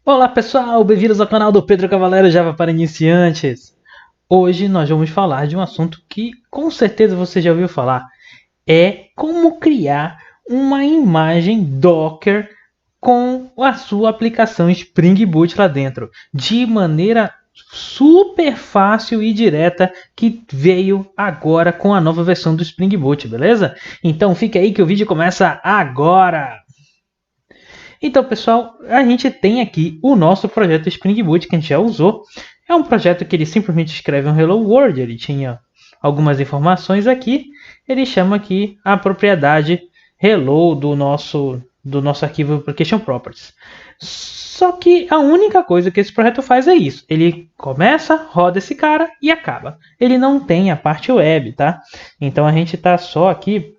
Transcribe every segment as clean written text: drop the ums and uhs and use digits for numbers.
Olá pessoal, bem-vindos ao canal do Pedro Cavaleiro Java para iniciantes. Hoje nós vamos falar de um assunto que com certeza você já ouviu falar. É como criar uma imagem Docker com a sua aplicação Spring Boot lá dentro. De maneira super fácil e direta que veio agora com a nova versão do Spring Boot, beleza? Então fique aí que o vídeo começa agora! Então, pessoal, a gente tem aqui o nosso projeto Spring Boot que a gente já usou. É um projeto que ele simplesmente escreve um Hello World, ele tinha algumas informações aqui. Ele chama aqui a propriedade Hello do nosso arquivo Application Properties. Só que a única coisa que esse projeto faz é isso. Ele começa, roda esse cara e acaba. Ele não tem a parte web, tá? Então a gente está só aqui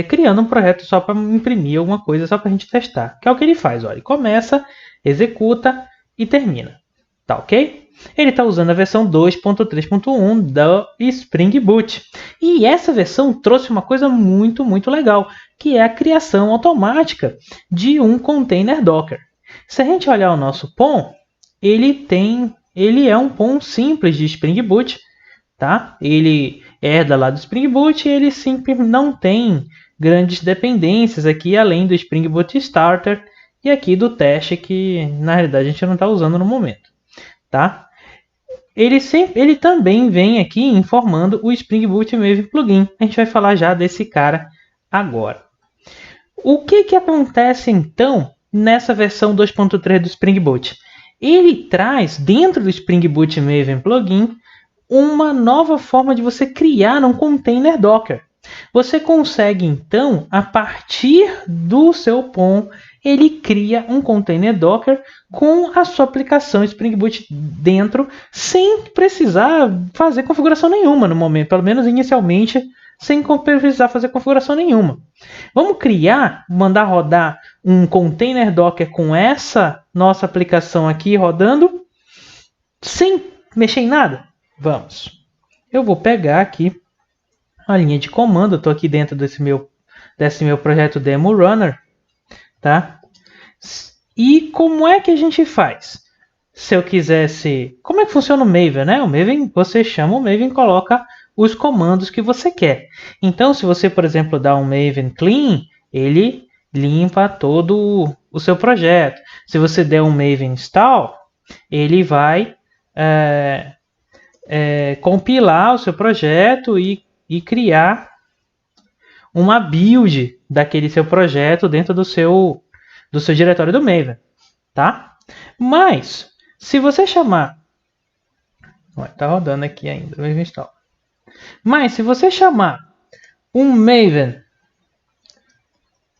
criando um projeto só para imprimir alguma coisa, só para a gente testar. Que é o que ele faz, olha. Ele começa, executa e termina. Tá ok? Ele está usando a versão 2.3.1 da Spring Boot. E essa versão trouxe uma coisa muito legal, que é a criação automática de um container Docker. Se a gente olhar o nosso POM, ele é um POM simples de Spring Boot, tá? Ele herda lá do Spring Boot e ele simplesmente não tem grandes dependências aqui, além do Spring Boot Starter e aqui do teste que na realidade a gente não está usando no momento, tá? Ele também vem aqui informando o Spring Boot Maven Plugin. A gente vai falar já desse cara agora. O que acontece então nessa versão 2.3 do Spring Boot? Ele traz dentro do Spring Boot Maven Plugin uma nova forma de você criar um container Docker. Você consegue, então, a partir do seu POM, ele cria um container Docker com a sua aplicação Spring Boot dentro, sem precisar fazer configuração nenhuma no momento, pelo menos inicialmente, sem precisar fazer configuração nenhuma. Vamos mandar rodar um container Docker com essa nossa aplicação aqui rodando, sem mexer em nada? Vamos. Eu vou pegar aqui a linha de comando. Eu estou aqui dentro desse meu projeto Demo Runner, tá? E como é que a gente faz? Se eu quisesse... Como é que funciona o Maven, né? O Maven, você chama o Maven e coloca os comandos que você quer. Então, se você, por exemplo, dá um Maven Clean, ele limpa todo o seu projeto. Se você der um Maven Install, ele vai... compilar o seu projeto e criar uma build daquele seu projeto dentro do seu diretório do Maven, tá? Mas, se você chamar... Tá rodando aqui ainda, Maven Install. Mas, se você chamar um Maven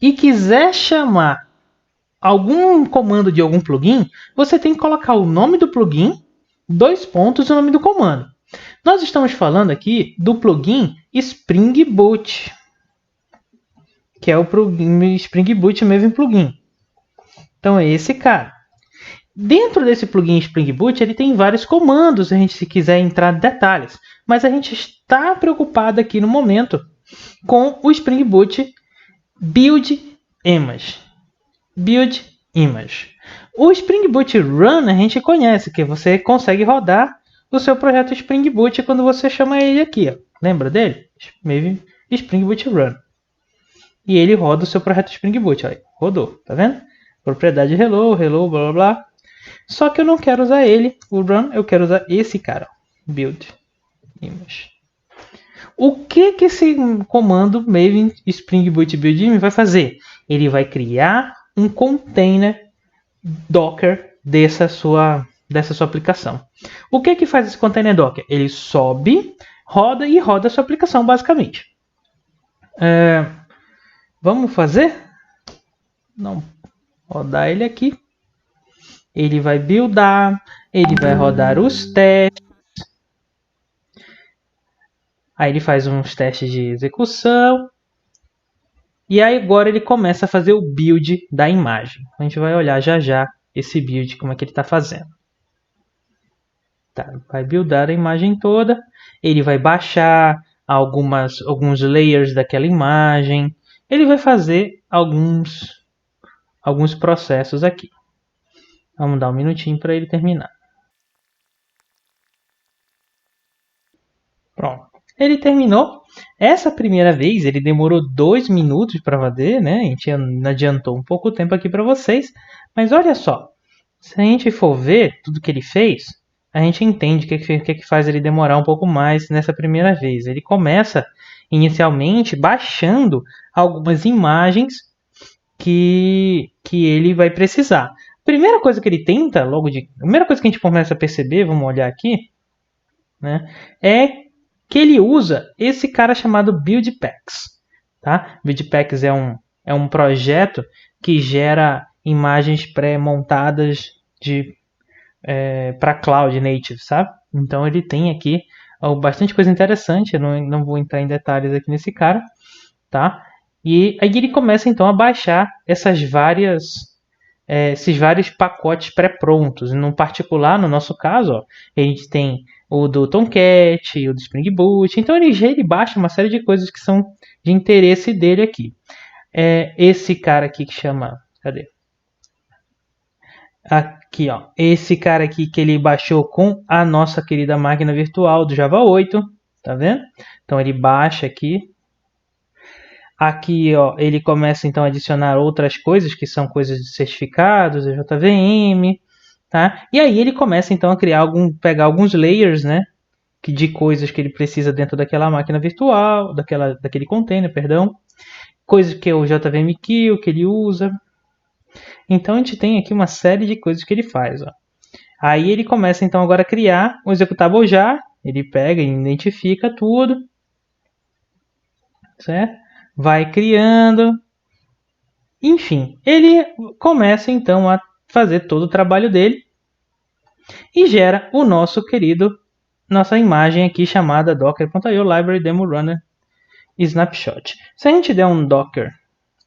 e quiser chamar algum comando de algum plugin, você tem que colocar o nome do plugin, 2 pontos e o nome do comando. Nós estamos falando aqui do plugin Spring Boot, que é o plugin Spring Boot Maven Plugin. Então é esse cara. Dentro desse plugin Spring Boot, ele tem vários comandos, a gente se quiser entrar em detalhes. Mas a gente está preocupado aqui no momento com o Spring Boot Build Image. Build Image. O Spring Boot Run a gente conhece, que você consegue rodar o seu projeto Spring Boot quando você chama ele aqui. Ó. Lembra dele? Maven Spring Boot Run. E ele roda o seu projeto Spring Boot. Ó. Rodou, tá vendo? Propriedade hello, blá blá blá. Só que eu não quero usar ele, o Run, eu quero usar esse cara. Ó. Build Image. O que esse comando Maven Spring Boot Build Image vai fazer? Ele vai criar um container Docker dessa sua aplicação. O que faz esse container Docker? Ele sobe, roda a sua aplicação, basicamente. Vamos fazer? Não. Rodar ele aqui. Ele vai buildar, ele vai rodar os testes. Aí ele faz uns testes de execução. E aí agora ele começa a fazer o build da imagem. A gente vai olhar já esse build, como é que ele está fazendo. Tá, vai buildar a imagem toda. Ele vai baixar alguns layers daquela imagem. Ele vai fazer alguns processos aqui. Vamos dar um minutinho para ele terminar. Pronto. Ele terminou. Essa primeira vez ele demorou 2 minutos para fazer, né? A gente adiantou um pouco o tempo aqui para vocês. Mas olha só, se a gente for ver tudo que ele fez, a gente entende o que faz ele demorar um pouco mais nessa primeira vez. Ele começa inicialmente baixando algumas imagens que ele vai precisar. Primeira coisa que ele tenta, primeira coisa que a gente começa a perceber, vamos olhar aqui, né, é que ele usa esse cara chamado BuildPacks. Tá? BuildPacks é um projeto que gera imagens pré-montadas para Cloud Native, sabe? Então ele tem aqui bastante coisa interessante, eu não vou entrar em detalhes aqui nesse cara, tá? E aí ele começa então a baixar esses vários pacotes pré-prontos. No particular, no nosso caso, ó, a gente tem o do Tomcat, o do Spring Boot. Então ele baixa uma série de coisas que são de interesse dele aqui. Esse cara aqui que chama... Cadê? Aqui, ó. Esse cara aqui que ele baixou com a nossa querida máquina virtual do Java 8. Tá vendo? Então ele baixa aqui. Aqui, ó, ele começa então a adicionar outras coisas que são coisas de certificados, JVM, tá? E aí ele começa então a pegar alguns layers, né, de coisas que ele precisa dentro daquela máquina virtual, daquele container, perdão, coisas que é o JVM Kill que ele usa. Então a gente tem aqui uma série de coisas que ele faz, ó. Aí ele começa então agora a criar um executável jar, ele pega e identifica tudo, certo? Vai criando. Enfim, ele começa então a fazer todo o trabalho dele e gera nossa imagem aqui chamada docker.io library demo runner snapshot. Se a gente der um docker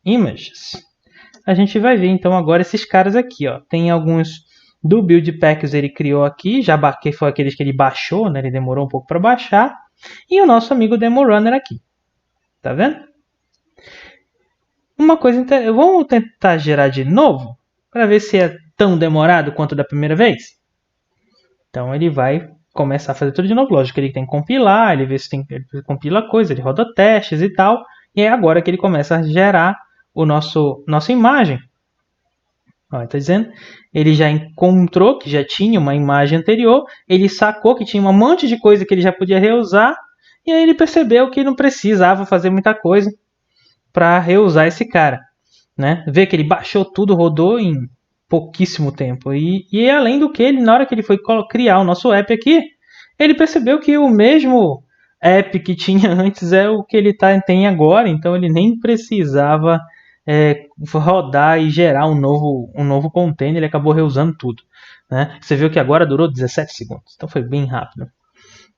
images, a gente vai ver então agora esses caras aqui, ó. Tem alguns do BuildPacks ele criou aqui, que foi aqueles que ele baixou, né? Ele demorou um pouco para baixar, e o nosso amigo demo runner aqui. Tá vendo? Uma coisa vamos tentar gerar de novo para ver se é tão demorado quanto da primeira vez. Então ele vai começar a fazer tudo de novo. Lógico que ele tem que compilar, ele vê se ele compila coisa, ele roda testes e tal. E é agora que ele começa a gerar nossa imagem. Está dizendo, ele já encontrou que já tinha uma imagem anterior, ele sacou que tinha um monte de coisa que ele já podia reusar, e aí ele percebeu que não precisava fazer muita coisa para reusar esse cara, né? Vê que ele baixou tudo, rodou em pouquíssimo tempo. E além do que, na hora que ele foi criar o nosso app aqui, ele percebeu que o mesmo app que tinha antes é o que ele tem agora, então ele nem precisava rodar e gerar um novo container, ele acabou reusando tudo, né? Você viu que agora durou 17 segundos, então foi bem rápido.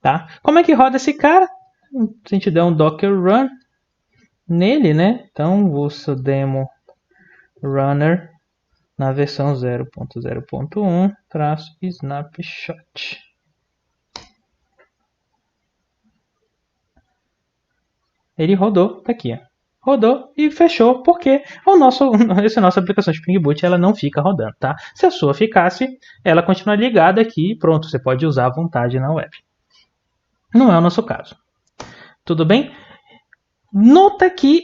Tá? Como é que roda esse cara? Se a gente der um docker run nele, né? Então, o seu demo runner na versão 0.0.1-snapshot. Ele rodou, tá aqui, ó. Rodou e fechou, porque essa nossa aplicação Spring Boot ela não fica rodando, tá? Se a sua ficasse, ela continua ligada aqui e pronto, você pode usar à vontade na web. Não é o nosso caso. Tudo bem? Nota que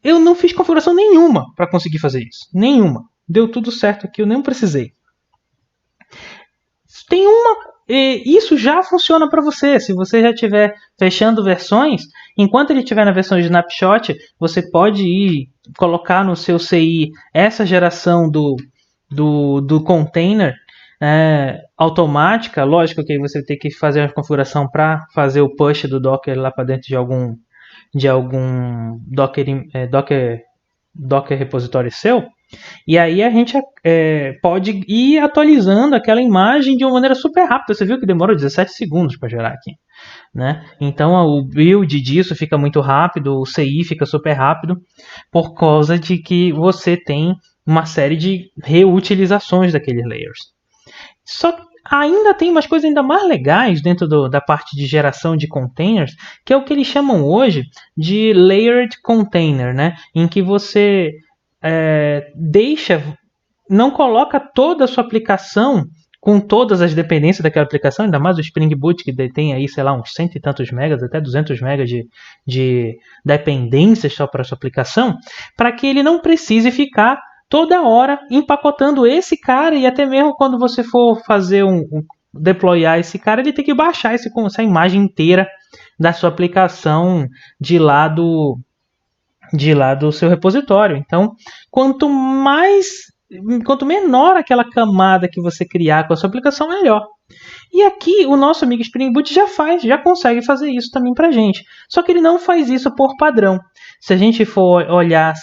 eu não fiz configuração nenhuma para conseguir fazer isso. Nenhuma. Deu tudo certo aqui, eu nem precisei. Isso já funciona para você. Se você já estiver fechando versões, enquanto ele estiver na versão de Snapshot, você pode ir colocar no seu CI essa geração do container automática. Lógico que você tem que fazer uma configuração para fazer o push do Docker lá para dentro de algum Docker repositório seu, e aí a gente pode ir atualizando aquela imagem de uma maneira super rápida. Você viu que demorou 17 segundos para gerar aqui, né? Então o build disso fica muito rápido, o CI fica super rápido, por causa de que você tem uma série de reutilizações daqueles layers. Só que ainda tem umas coisas ainda mais legais dentro da parte de geração de containers, que é o que eles chamam hoje de layered container, né? Em que você deixa não coloca toda a sua aplicação com todas as dependências daquela aplicação, ainda mais o Spring Boot, que tem aí, sei lá, uns 100 e tantos megas, até 200 megas de dependências só para a sua aplicação, para que ele não precise ficar toda hora empacotando esse cara, e até mesmo quando você for fazer deployar esse cara, ele tem que baixar essa imagem inteira da sua aplicação de lá do seu repositório. Então, quanto menor aquela camada que você criar com a sua aplicação, melhor. E aqui o nosso amigo Spring Boot já consegue fazer isso também para a gente. Só que ele não faz isso por padrão. Se a gente for olhar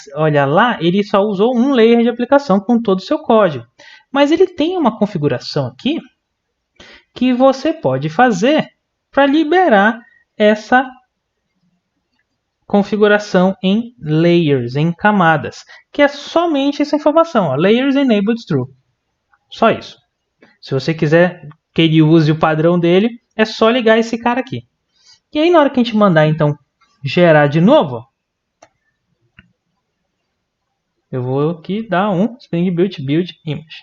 lá, ele só usou um layer de aplicação com todo o seu código. Mas ele tem uma configuração aqui que você pode fazer para liberar essa configuração em layers, em camadas, que é somente essa informação, ó, layers enabled true. Só isso. Se você quiser que ele use o padrão dele, é só ligar esse cara aqui. E aí na hora que a gente mandar então gerar de novo, ó, eu vou aqui dar um Spring Boot build image.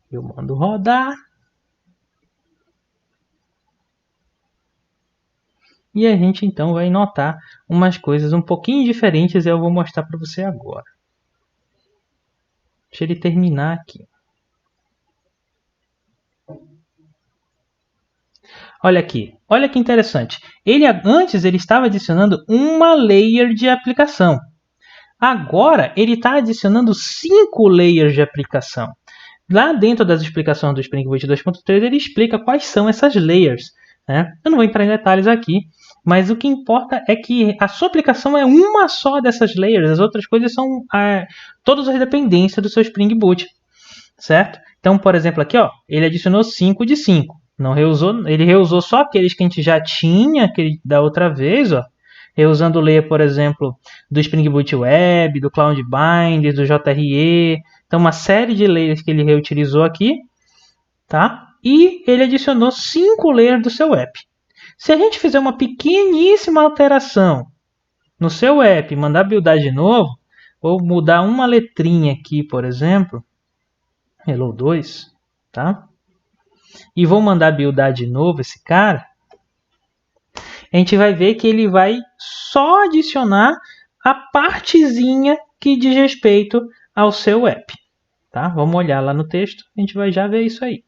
Eu mando rodar. E a gente então vai notar umas coisas um pouquinho diferentes e eu vou mostrar para você agora. Deixa ele terminar aqui. Olha aqui, olha que interessante. Antes ele estava adicionando uma layer de aplicação. Agora ele está adicionando 5 layers de aplicação. Lá dentro das explicações do Spring Boot 2.3 ele explica quais são essas layers, né? Eu não vou entrar em detalhes aqui, mas o que importa é que a sua aplicação é uma só dessas layers, as outras coisas são todas as dependências do seu Spring Boot, certo? Então, por exemplo, aqui ó, ele adicionou 5 de 5. Não reusou, ele reusou só aqueles que a gente já tinha da outra vez, ó. Reusando o layer, por exemplo, do Spring Boot Web, do Cloud Bind, do JRE. Então, uma série de layers que ele reutilizou aqui, tá? E ele adicionou 5 layers do seu app. Se a gente fizer uma pequeníssima alteração no seu app, mandar buildar de novo, ou mudar uma letrinha aqui, por exemplo, hello 2, tá? E vou mandar buildar de novo esse cara, a gente vai ver que ele vai só adicionar a partezinha que diz respeito ao seu app. Tá? Vamos olhar lá no texto, a gente vai já ver isso aí.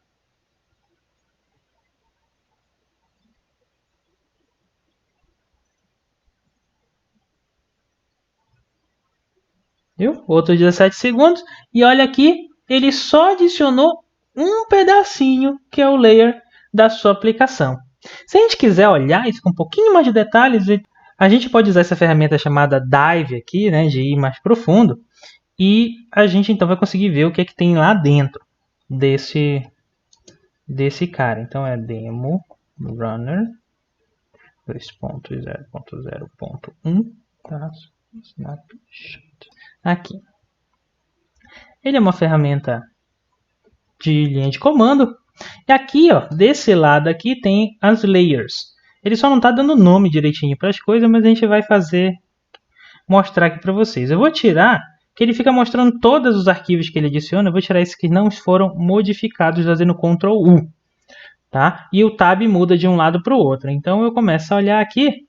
Viu? Outros 17 segundos. E olha aqui, ele só adicionou um pedacinho, que é o layer da sua aplicação. Se a gente quiser olhar isso com um pouquinho mais de detalhes, a gente pode usar essa ferramenta chamada Dive aqui, né, de ir mais profundo. E a gente então vai conseguir ver o que é que tem lá dentro desse cara. Então é demo runner 2.0.0.1 snapshot. Aqui. Ele é uma ferramenta de linha de comando. E aqui, ó, desse lado aqui tem as layers. Ele só não está dando nome direitinho para as coisas, mas a gente vai mostrar aqui para vocês. Eu vou tirar, que ele fica mostrando todos os arquivos que ele adiciona. Eu vou tirar esses que não foram modificados fazendo Ctrl U. Tá? E o tab muda de um lado para o outro. Então eu começo a olhar aqui,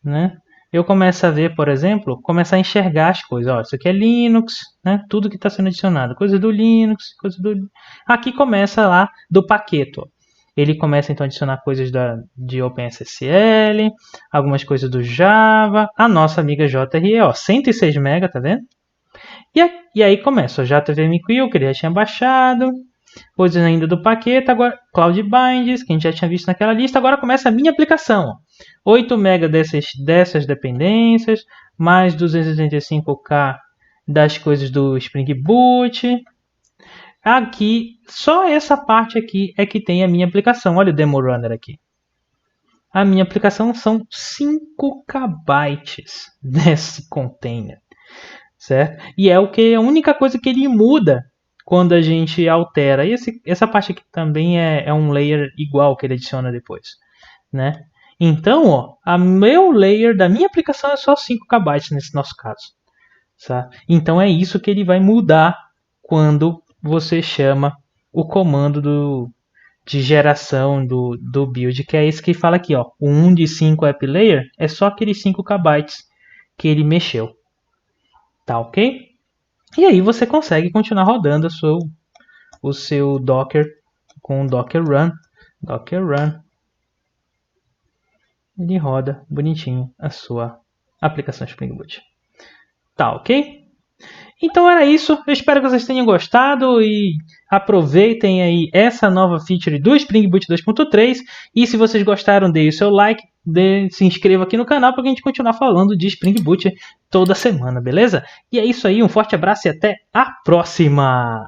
né? Eu começo a ver, por exemplo, começar a enxergar as coisas. Ó, isso aqui é Linux, né? Tudo que está sendo adicionado. Coisa do Linux, coisa do... Aqui começa lá do paquete. Ó. Ele começa então a adicionar coisas de OpenSSL, algumas coisas do Java, a nossa amiga JRE, ó, 106 MB, tá vendo? E aí começa o JVMQ, que ele já tinha baixado, coisas ainda do paquete, agora Cloud Binds, que a gente já tinha visto naquela lista, agora começa a minha aplicação. Ó. 8 MB dessas dependências, mais 285K das coisas do Spring Boot. Aqui, só essa parte aqui é que tem a minha aplicação. Olha o Demo Runner aqui. A minha aplicação são 5 KB desse container. Certo? E é a única coisa que ele muda quando a gente altera. E essa parte aqui também é um layer igual que ele adiciona depois. Né? Então, ó, meu layer da minha aplicação é só 5 KB nesse nosso caso. Tá? Então é isso que ele vai mudar quando você chama o comando de geração do build, que é esse que fala aqui, ó, o 1 de 5 app layer é só aqueles 5 KB que ele mexeu, tá ok? E aí você consegue continuar rodando o seu Docker com o Docker Run, ele roda bonitinho a sua aplicação Spring Boot, tá ok? Então era isso, eu espero que vocês tenham gostado e aproveitem aí essa nova feature do Spring Boot 2.3 e se vocês gostaram, deem o seu like, se inscreva aqui no canal para a gente continuar falando de Spring Boot toda semana, beleza? E é isso aí, um forte abraço e até a próxima!